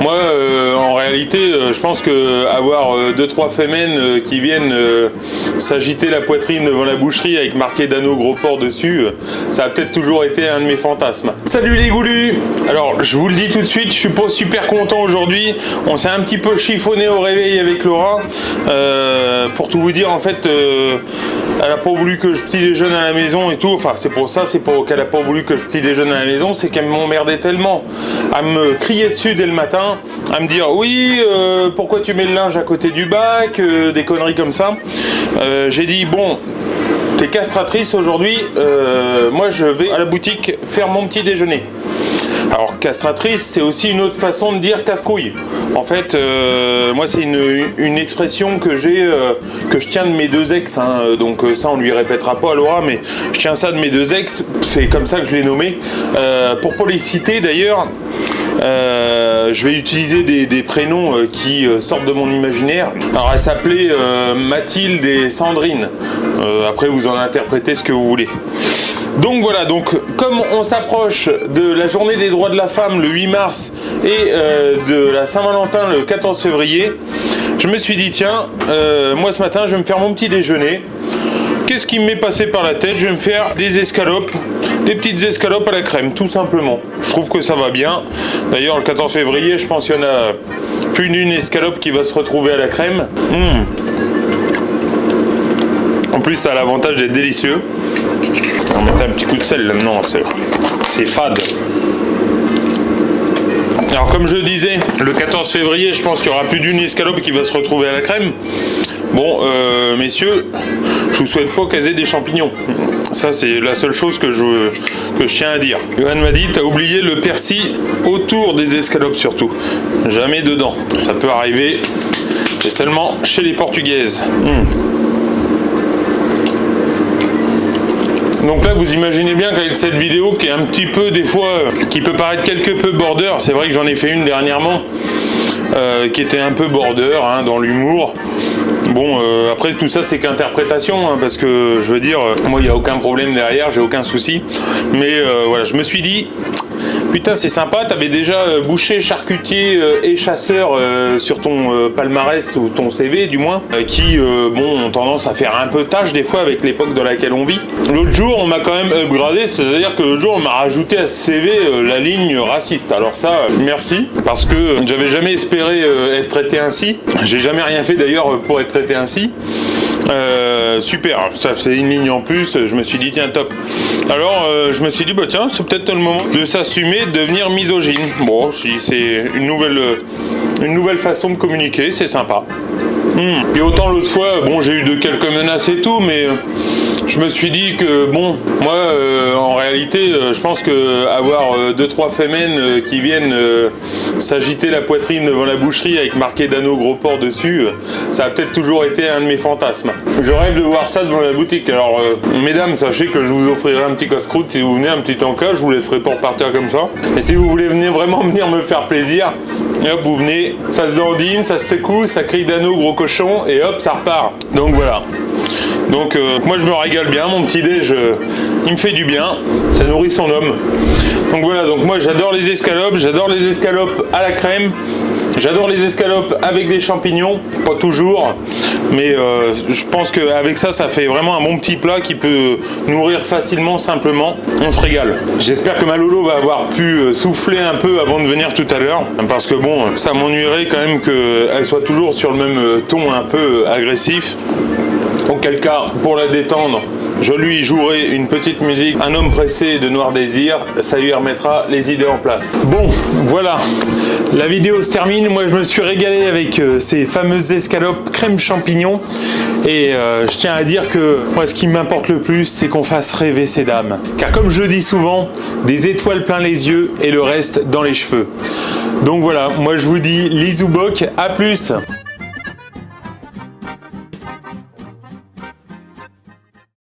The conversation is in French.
Moi, en réalité, je pense que avoir 2-3 fémènes qui viennent s'agiter la poitrine devant la boucherie avec marqué Dano gros porc dessus, ça a peut-être toujours été un de mes fantasmes. Salut les goulus! Alors, je vous le dis tout de suite, je suis pas super content aujourd'hui. On s'est un petit peu chiffonné au réveil avec Laura. Pour tout vous dire, en fait, elle a pas voulu que je petit déjeune à la maison et tout. Enfin, c'est pour qu'elle a pas voulu que je petit déjeune à la maison, c'est qu'elle m'emmerdait tellement à me crier dessus dès le matin, à me dire oui, pourquoi tu mets le linge à côté du bac, des conneries comme ça. J'ai dit bon, t'es castratrice aujourd'hui, moi je vais à la boutique faire mon petit déjeuner. Alors castratrice, c'est aussi une autre façon de dire casse-couille. En fait, moi c'est une expression que j'ai, que je tiens de mes deux ex, hein. Donc ça on lui répétera pas à Laura, mais je tiens ça de mes deux ex, c'est comme ça que je l'ai nommé. Pour pas les citer d'ailleurs, je vais utiliser des prénoms qui sortent de mon imaginaire. Alors elle s'appelait Mathilde et Sandrine. Après vous en interprétez ce que vous voulez. Donc voilà, donc comme on s'approche de la journée des droits de la femme le 8 mars et de la Saint-Valentin le 14 février, je me suis dit tiens, moi ce matin je vais me faire mon petit déjeuner. Qu'est-ce qui m'est passé par la tête? Je vais me faire des escalopes, des petites escalopes à la crème, tout simplement. Je trouve que ça va bien. D'ailleurs le 14 février, je pense qu'il y en a plus d'une escalope qui va se retrouver à la crème. En plus ça a l'avantage d'être délicieux. On va mettre un petit coup de sel là, non, c'est fade. Alors comme je disais, le 14 février, je pense qu'il y aura plus d'une escalope qui va se retrouver à la crème. Bon, messieurs, je vous souhaite pas caser des champignons. Ça, c'est la seule chose que je tiens à dire. Johan m'a dit, t'as oublié le persil autour des escalopes surtout. Jamais dedans. Ça peut arriver, et seulement chez les Portugaises. Donc là vous imaginez bien qu'avec cette vidéo qui est un petit peu des fois, qui peut paraître quelque peu border, c'est vrai que j'en ai fait une dernièrement qui était un peu border hein, dans l'humour. Bon après tout ça c'est qu'interprétation hein, parce que je veux dire moi il n'y a aucun problème derrière, j'ai aucun souci. Mais voilà, je me suis dit putain c'est sympa, t'avais déjà boucher, charcutier et chasseur sur ton palmarès ou ton CV du moins, qui bon ont tendance à faire un peu tâche des fois avec l'époque dans laquelle on vit. L'autre jour on m'a quand même upgradé, c'est-à-dire que l'autre jour on m'a rajouté à ce CV la ligne raciste. Alors ça merci, parce que j'avais jamais espéré être traité ainsi. J'ai jamais rien fait d'ailleurs pour être traité ainsi. Super, ça c'est une ligne en plus, je me suis dit tiens top. Alors je me suis dit bah tiens c'est peut-être le moment de s'assumer, de devenir misogyne. Bon c'est une nouvelle façon de communiquer, c'est sympa. Et autant l'autre fois, bon j'ai eu quelques menaces et tout, mais je me suis dit que bon, moi en réalité je pense que avoir 2-3 fémènes qui viennent s'agiter la poitrine devant la boucherie avec marqué Dano gros porc dessus, ça a peut-être toujours été un de mes fantasmes. Je rêve de voir ça devant la boutique. Alors mesdames, sachez que je vous offrirai un petit casse-croûte si vous venez, un petit encas, je vous laisserai pas repartir comme ça. Et si vous voulez vraiment venir me faire plaisir, et hop vous venez, ça se dandine, ça se secoue, ça crie Dano gros cochon et hop ça repart. Donc voilà. Donc moi je me régale bien, mon petit déj il me fait du bien, ça nourrit son homme. Donc voilà, donc moi j'adore les escalopes à la crème, j'adore les escalopes avec des champignons, pas toujours, mais je pense qu'avec ça, ça fait vraiment un bon petit plat qui peut nourrir facilement, simplement, on se régale. J'espère que ma Lolo va avoir pu souffler un peu avant de venir tout à l'heure, parce que bon, ça m'ennuierait quand même qu'elle soit toujours sur le même ton un peu agressif. Auquel cas, pour la détendre, je lui jouerai une petite musique, un homme pressé de Noir Désir, ça lui remettra les idées en place. Bon, voilà, la vidéo se termine. Moi je me suis régalé avec ces fameuses escalopes crème champignon. Et je tiens à dire que moi ce qui m'importe le plus, c'est qu'on fasse rêver ces dames. Car comme je dis souvent, des étoiles plein les yeux et le reste dans les cheveux. Donc voilà, moi je vous dis lisouboc, à plus.